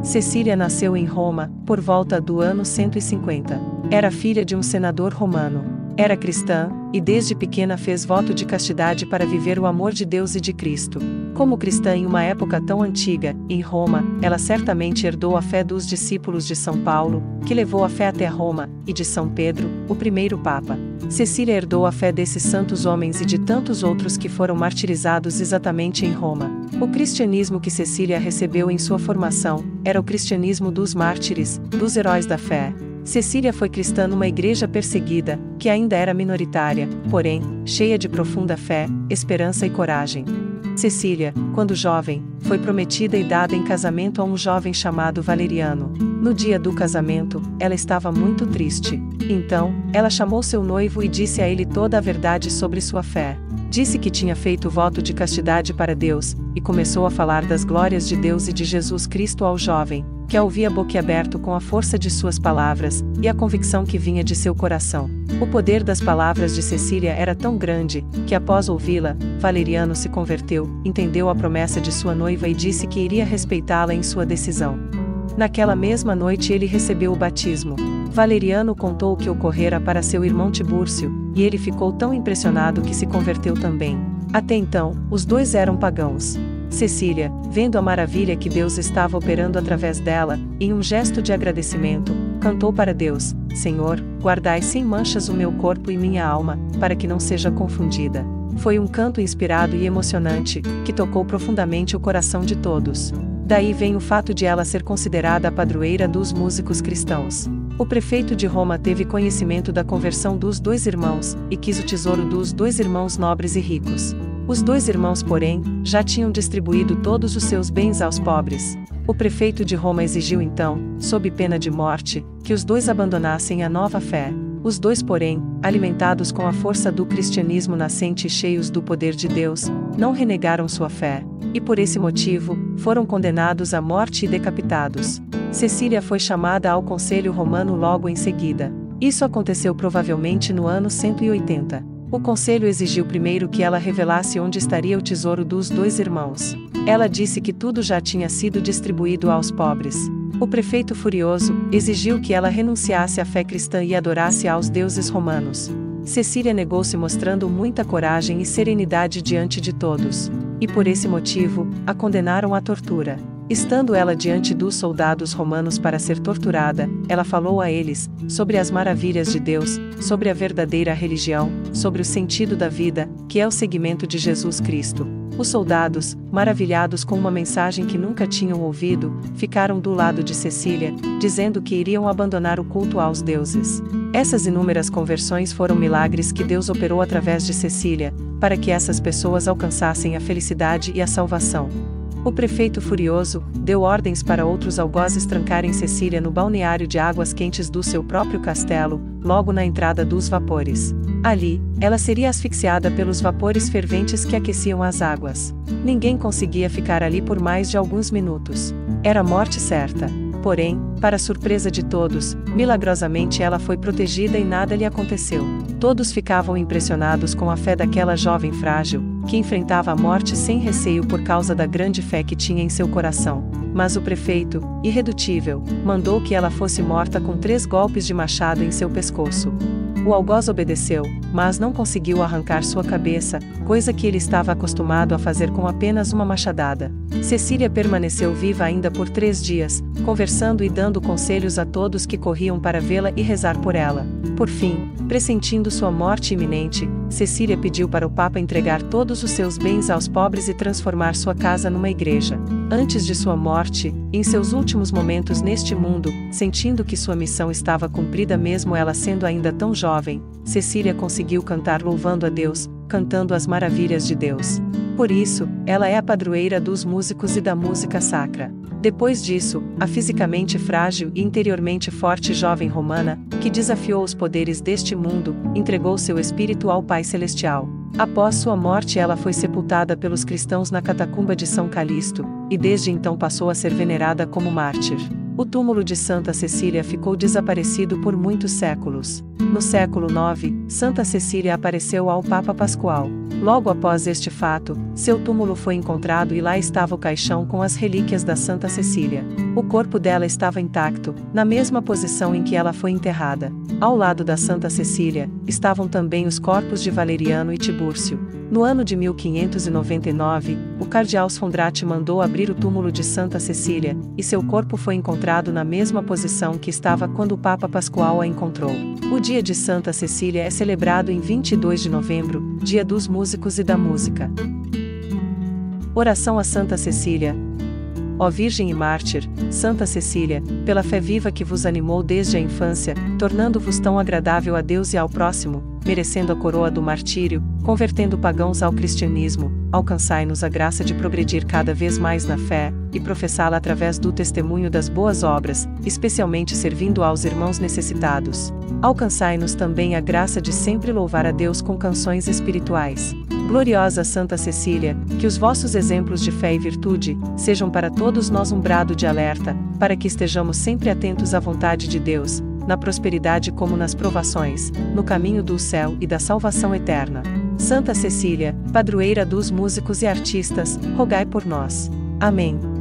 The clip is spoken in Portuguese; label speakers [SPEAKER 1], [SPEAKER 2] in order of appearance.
[SPEAKER 1] Cecília nasceu em Roma, por volta do ano 150. Era filha de um senador romano. Era cristã, e desde pequena fez voto de castidade para viver o amor de Deus e de Cristo. Como cristã em uma época tão antiga, em Roma, ela certamente herdou a fé dos discípulos de São Paulo, que levou a fé até Roma, e de São Pedro, o primeiro Papa. Cecília herdou a fé desses santos homens e de tantos outros que foram martirizados exatamente em Roma. O cristianismo que Cecília recebeu em sua formação era o cristianismo dos mártires, dos heróis da fé. Cecília foi cristã numa igreja perseguida, que ainda era minoritária, porém, cheia de profunda fé, esperança e coragem. Cecília, quando jovem, foi prometida e dada em casamento a um jovem chamado Valeriano. No dia do casamento, ela estava muito triste. Então, ela chamou seu noivo e disse a ele toda a verdade sobre sua fé. Disse que tinha feito voto de castidade para Deus, e começou a falar das glórias de Deus e de Jesus Cristo ao jovem, que a ouvia boquiaberto com a força de suas palavras, e a convicção que vinha de seu coração. O poder das palavras de Cecília era tão grande, que após ouvi-la, Valeriano se converteu, entendeu a promessa de sua noiva e disse que iria respeitá-la em sua decisão. Naquela mesma noite ele recebeu o batismo. Valeriano contou o que ocorrera para seu irmão Tibúrcio, e ele ficou tão impressionado que se converteu também. Até então, os dois eram pagãos. Cecília, vendo a maravilha que Deus estava operando através dela, em um gesto de agradecimento, cantou para Deus: Senhor, guardai sem manchas o meu corpo e minha alma, para que não seja confundida. Foi um canto inspirado e emocionante, que tocou profundamente o coração de todos. Daí vem o fato de ela ser considerada a padroeira dos músicos cristãos. O prefeito de Roma teve conhecimento da conversão dos dois irmãos, e quis o tesouro dos dois irmãos nobres e ricos. Os dois irmãos, porém, já tinham distribuído todos os seus bens aos pobres. O prefeito de Roma exigiu então, sob pena de morte, que os dois abandonassem a nova fé. Os dois, porém, alimentados com a força do cristianismo nascente e cheios do poder de Deus, não renegaram sua fé, e por esse motivo, foram condenados à morte e decapitados. Cecília foi chamada ao conselho romano logo em seguida. Isso aconteceu provavelmente no ano 180. O conselho exigiu primeiro que ela revelasse onde estaria o tesouro dos dois irmãos. Ela disse que tudo já tinha sido distribuído aos pobres. O prefeito furioso exigiu que ela renunciasse à fé cristã e adorasse aos deuses romanos. Cecília negou-se mostrando muita coragem e serenidade diante de todos. E por esse motivo, a condenaram à tortura. Estando ela diante dos soldados romanos para ser torturada, ela falou a eles sobre as maravilhas de Deus, sobre a verdadeira religião, sobre o sentido da vida, que é o seguimento de Jesus Cristo. Os soldados, maravilhados com uma mensagem que nunca tinham ouvido, ficaram do lado de Cecília, dizendo que iriam abandonar o culto aos deuses. Essas inúmeras conversões foram milagres que Deus operou através de Cecília, para que essas pessoas alcançassem a felicidade e a salvação. O prefeito furioso deu ordens para outros algozes trancarem Cecília no balneário de águas quentes do seu próprio castelo, logo na entrada dos vapores. Ali, ela seria asfixiada pelos vapores ferventes que aqueciam as águas. Ninguém conseguia ficar ali por mais de alguns minutos. Era morte certa. Porém, para surpresa de todos, milagrosamente ela foi protegida e nada lhe aconteceu. Todos ficavam impressionados com a fé daquela jovem frágil, que enfrentava a morte sem receio por causa da grande fé que tinha em seu coração. Mas o prefeito, irredutível, mandou que ela fosse morta com 3 golpes de machado em seu pescoço. O algoz obedeceu, mas não conseguiu arrancar sua cabeça, coisa que ele estava acostumado a fazer com apenas uma machadada. Cecília permaneceu viva ainda por 3 dias, conversando e dando conselhos a todos que corriam para vê-la e rezar por ela. Por fim, pressentindo sua morte iminente, Cecília pediu para o Papa entregar todos os seus bens aos pobres e transformar sua casa numa igreja. Antes de sua morte, em seus últimos momentos neste mundo, sentindo que sua missão estava cumprida mesmo ela sendo ainda tão jovem, Cecília conseguiu cantar louvando a Deus, cantando as maravilhas de Deus. Por isso, ela é a padroeira dos músicos e da música sacra. Depois disso, a fisicamente frágil e interiormente forte jovem romana, que desafiou os poderes deste mundo, entregou seu espírito ao Pai Celestial. Após sua morte ela foi sepultada pelos cristãos na catacumba de São Calixto, e desde então passou a ser venerada como mártir. O túmulo de Santa Cecília ficou desaparecido por muitos séculos. No século IX, Santa Cecília apareceu ao Papa Pascoal. Logo após este fato, seu túmulo foi encontrado e lá estava o caixão com as relíquias da Santa Cecília. O corpo dela estava intacto, na mesma posição em que ela foi enterrada. Ao lado da Santa Cecília, estavam também os corpos de Valeriano e Tibúrcio. No ano de 1599, o cardeal Sfondrati mandou abrir o túmulo de Santa Cecília, e seu corpo foi encontrado na mesma posição que estava quando o Papa Pascoal a encontrou. O dia de Santa Cecília é celebrado em 22 de novembro, dia dos músicos e da música. Oração a Santa Cecília. Ó Virgem e Mártir, Santa Cecília, pela fé viva que vos animou desde a infância, tornando-vos tão agradável a Deus e ao próximo, merecendo a coroa do martírio, convertendo pagãos ao cristianismo, alcançai-nos a graça de progredir cada vez mais na fé, e professá-la através do testemunho das boas obras, especialmente servindo aos irmãos necessitados. Alcançai-nos também a graça de sempre louvar a Deus com canções espirituais. Gloriosa Santa Cecília, que os vossos exemplos de fé e virtude sejam para todos nós um brado de alerta, para que estejamos sempre atentos à vontade de Deus, na prosperidade como nas provações, no caminho do céu e da salvação eterna. Santa Cecília, padroeira dos músicos e artistas, rogai por nós. Amém.